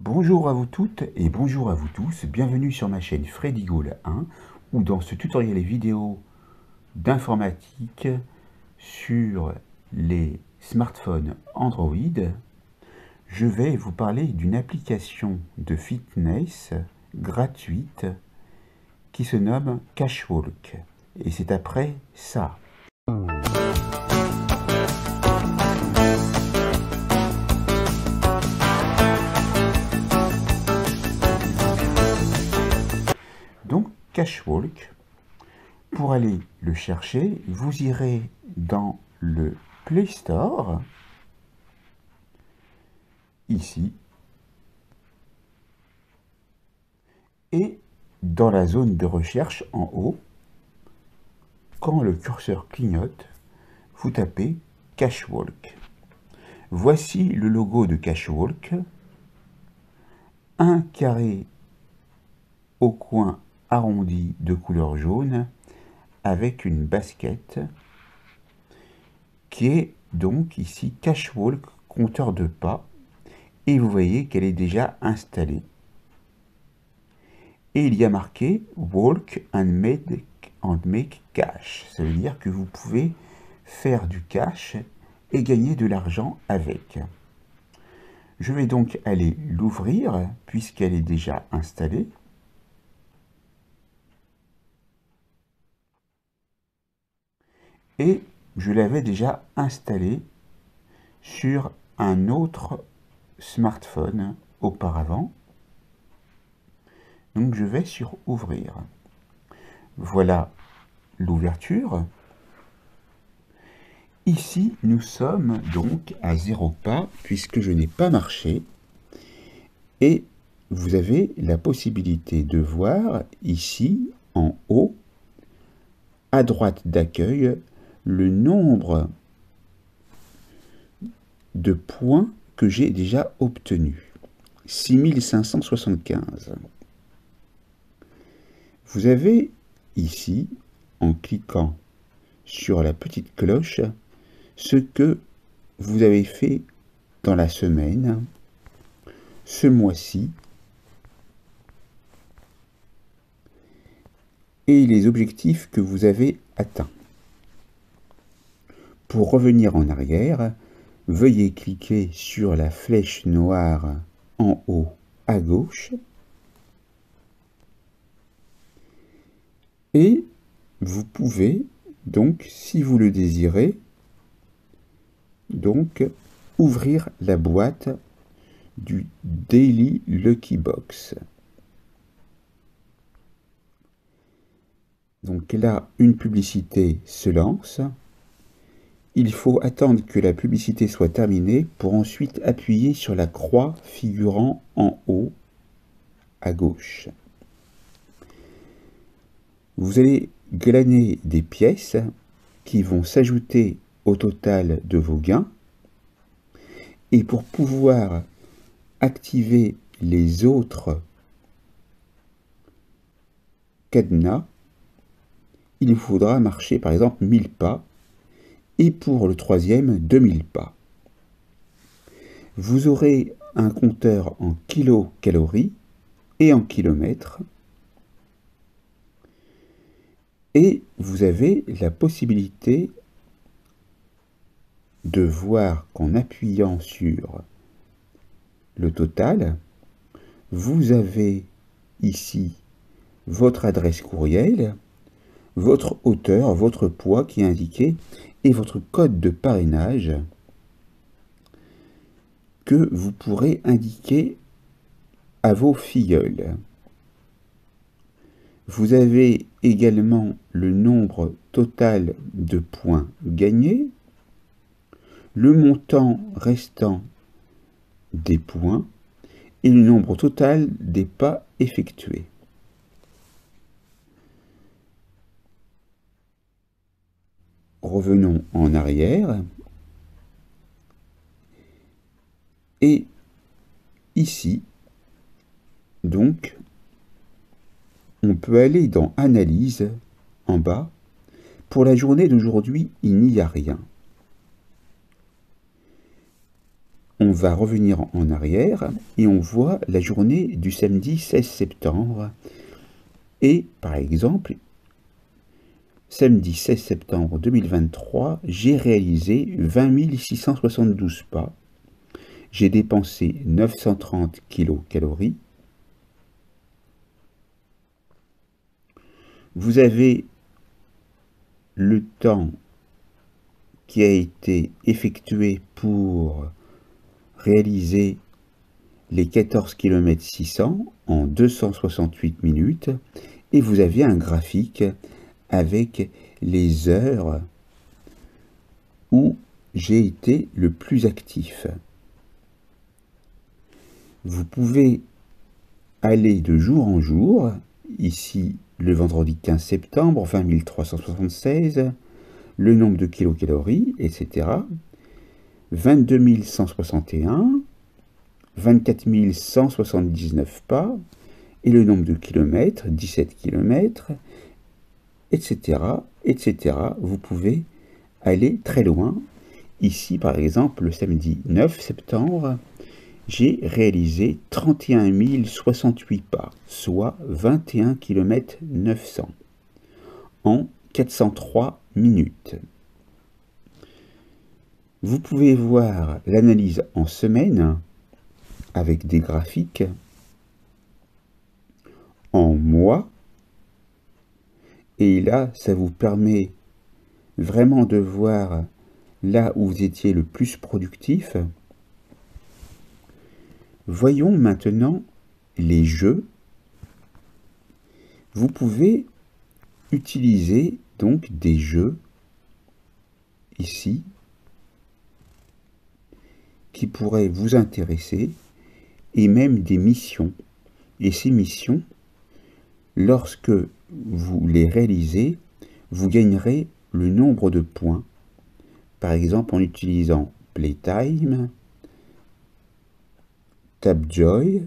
Bonjour à vous toutes et bonjour à vous tous, bienvenue sur ma chaîne Freddy Gaulle 1 où dans ce tutoriel vidéo d'informatique sur les smartphones Android, je vais vous parler d'une application de fitness gratuite qui se nomme Cashwalk et c'est après ça. Donc Cashwalk, pour aller le chercher, vous irez dans le Play Store, ici, et dans la zone de recherche en haut, quand le curseur clignote, vous tapez Cashwalk. Voici le logo de Cashwalk, un carré au coin arrondi de couleur jaune avec une basket qui est donc ici Cashwalk compteur de pas et vous voyez qu'elle est déjà installée. Et il y a marqué Walk and make cash. Ça veut dire que vous pouvez faire du cash et gagner de l'argent avec. Je vais donc aller l'ouvrir puisqu'elle est déjà installée. Et je l'avais déjà installée sur un autre smartphone auparavant. Donc je vais sur ouvrir. Voilà l'ouverture. Ici, nous sommes donc à 0 pas puisque je n'ai pas marché. Et vous avez la possibilité de voir ici en haut, à droite d'accueil, le nombre de points que j'ai déjà obtenus. 6575. Vous avez ici, en cliquant sur la petite cloche, ce que vous avez fait dans la semaine, ce mois-ci, et les objectifs que vous avez atteints. Pour revenir en arrière, veuillez cliquer sur la flèche noire en haut à gauche et vous pouvez donc, si vous le désirez, donc ouvrir la boîte du Daily Lucky Box. Donc là, une publicité se lance. Il faut attendre que la publicité soit terminée pour ensuite appuyer sur la croix figurant en haut à gauche. Vous allez glaner des pièces qui vont s'ajouter au total de vos gains. Et pour pouvoir activer les autres cadenas, il vous faudra marcher par exemple 1000 pas. Et pour le troisième, 2000 pas. Vous aurez un compteur en kilocalories et en kilomètres. Et vous avez la possibilité de voir qu'en appuyant sur le total, vous avez ici votre adresse courriel, votre hauteur, votre poids qui est indiqué et votre code de parrainage que vous pourrez indiquer à vos filleuls. Vous avez également le nombre total de points gagnés, le montant restant des points et le nombre total des pas effectués. Revenons en arrière. Et ici, donc, on peut aller dans Analyse, en bas. Pour la journée d'aujourd'hui, il n'y a rien. on va revenir en arrière et on voit la journée du samedi 16 septembre. Et par exemple, samedi 16 septembre 2023, j'ai réalisé 20 672 pas. J'ai dépensé 930 kilocalories. Vous avez le temps qui a été effectué pour réaliser les 14 km 600 en 268 minutes et vous avez un graphique avec les heures où j'ai été le plus actif. Vous pouvez aller de jour en jour, ici le vendredi 15 septembre, 20 376, le nombre de kilocalories, etc. 22 161, 24 179 pas, et le nombre de kilomètres, 17 kilomètres, etc., etc. Vous pouvez aller très loin. Ici, par exemple, le samedi 9 septembre, j'ai réalisé 31 068 pas, soit 21 km 900, en 403 minutes. Vous pouvez voir l'analyse en semaine avec des graphiques, en mois, et là, ça vous permet vraiment de voir là où vous étiez le plus productif. Voyons maintenant les jeux. Vous pouvez utiliser donc des jeux ici qui pourraient vous intéresser et même des missions. Et ces missions, lorsque vous les réalisez, vous gagnerez le nombre de points. Par exemple en utilisant Playtime, Tapjoy,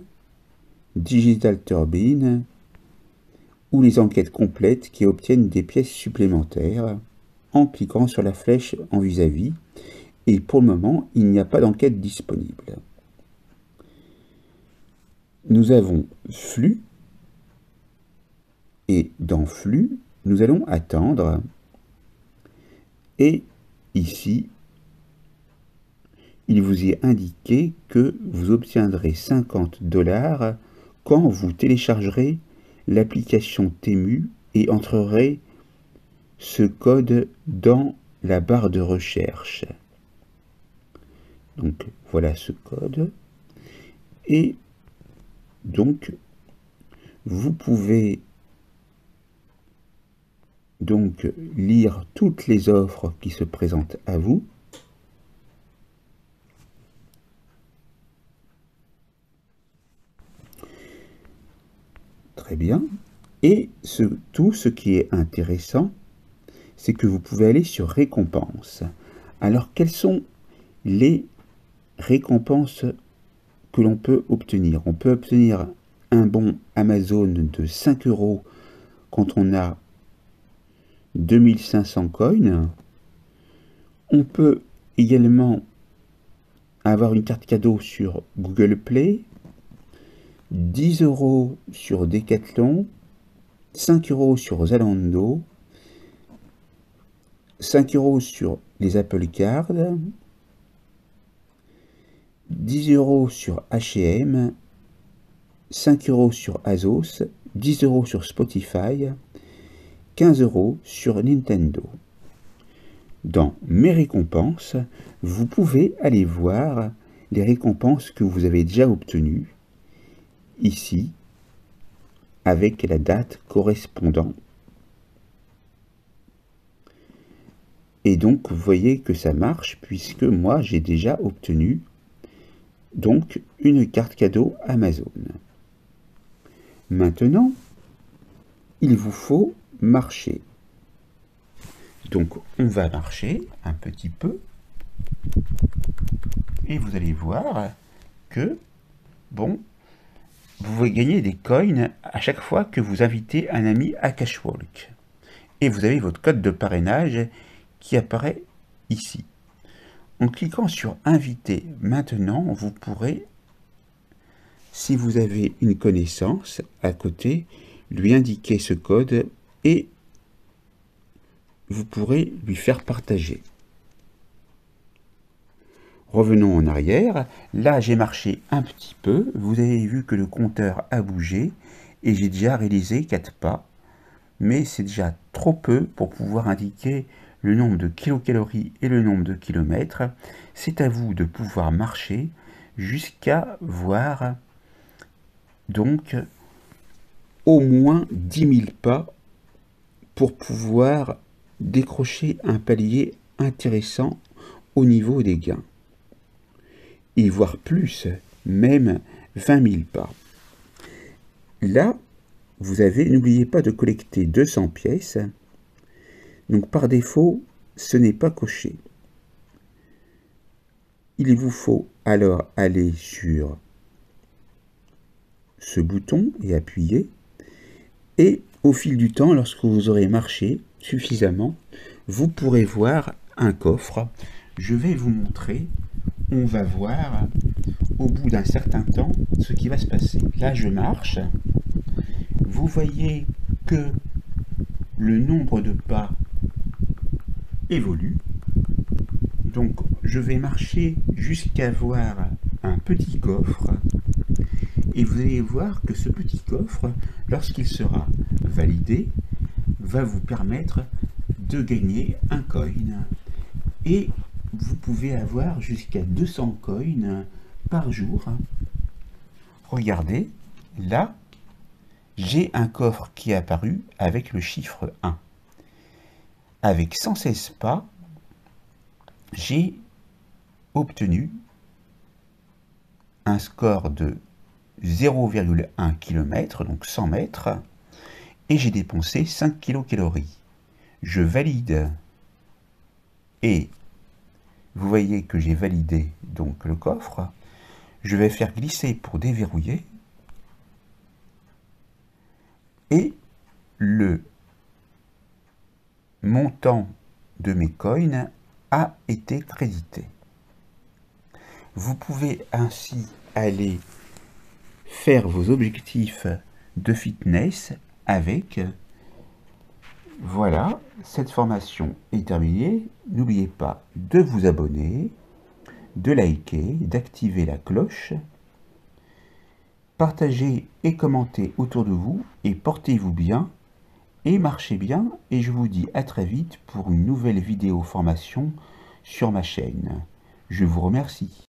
Digital Turbine ou les enquêtes complètes qui obtiennent des pièces supplémentaires en cliquant sur la flèche en vis-à-vis. Et pour le moment, il n'y a pas d'enquête disponible. Nous avons flux. Et dans flux, nous allons attendre. Et ici, il vous est indiqué que vous obtiendrez 50 $ quand vous téléchargerez l'application Temu et entrerez ce code dans la barre de recherche. Donc voilà ce code. Et donc vous pouvez donc lire toutes les offres qui se présentent à vous. Très bien. Et tout ce qui est intéressant, c'est que vous pouvez aller sur récompenses. Alors, quelles sont les récompenses que l'on peut obtenir? On peut obtenir un bon Amazon de 5 € quand on a 2500 coins. On peut également avoir une carte cadeau sur Google Play, 10 € sur Decathlon, 5 € sur Zalando, 5 € sur les Apple Cards, 10 € sur H&M, 5 € sur Azos, 10 € sur Spotify, 15 € sur Nintendo. Dans mes récompenses, vous pouvez aller voir les récompenses que vous avez déjà obtenues, ici, avec la date correspondant. Et donc, vous voyez que ça marche, puisque moi, j'ai déjà obtenu donc une carte cadeau Amazon. Maintenant, il vous faut marcher. Donc, on va marcher un petit peu. Et vous allez voir que, bon, vous pouvez gagner des coins à chaque fois que vous invitez un ami à Cashwalk. Et vous avez votre code de parrainage qui apparaît ici. En cliquant sur inviter maintenant, vous pourrez, si vous avez une connaissance à côté, lui indiquer ce code et vous pourrez lui faire partager. Revenons en arrière. Là, j'ai marché un petit peu. Vous avez vu que le compteur a bougé et j'ai déjà réalisé 4 pas. Mais c'est déjà trop peu pour pouvoir indiquer le nombre de kilocalories et le nombre de kilomètres. C'est à vous de pouvoir marcher jusqu'à voir donc au moins 10 000 pas pour pouvoir décrocher un palier intéressant au niveau des gains. Et voire plus, même 20 000 pas. Là, vous avez, n'oubliez pas de collecter 200 pièces. Donc par défaut, ce n'est pas coché. Il vous faut alors aller sur ce bouton et appuyer. Et au fil du temps, lorsque vous aurez marché suffisamment, vous pourrez voir un coffre. Je vais vous montrer. On va voir au bout d'un certain temps ce qui va se passer. Là, je marche. Vous voyez que le nombre de pas évolue. Donc, je vais marcher jusqu'à voir un petit coffre. Et vous allez voir que ce petit coffre, lorsqu'il sera validé, va vous permettre de gagner un coin. Et vous pouvez avoir jusqu'à 200 coins par jour. Regardez, là, j'ai un coffre qui est apparu avec le chiffre 1. Avec 116 pas, j'ai obtenu un score de 0,1 km, donc 100 mètres, et j'ai dépensé 5 kilocalories. Je valide et vous voyez que j'ai validé donc le coffre. Je vais faire glisser pour déverrouiller et le montant de mes coins a été crédité. Vous pouvez ainsi aller faire vos objectifs de fitness avec. Voilà, cette formation est terminée. N'oubliez pas de vous abonner, de liker, d'activer la cloche, partagez et commentez autour de vous et portez-vous bien et marchez bien. Et je vous dis à très vite pour une nouvelle vidéo formation sur ma chaîne. Je vous remercie.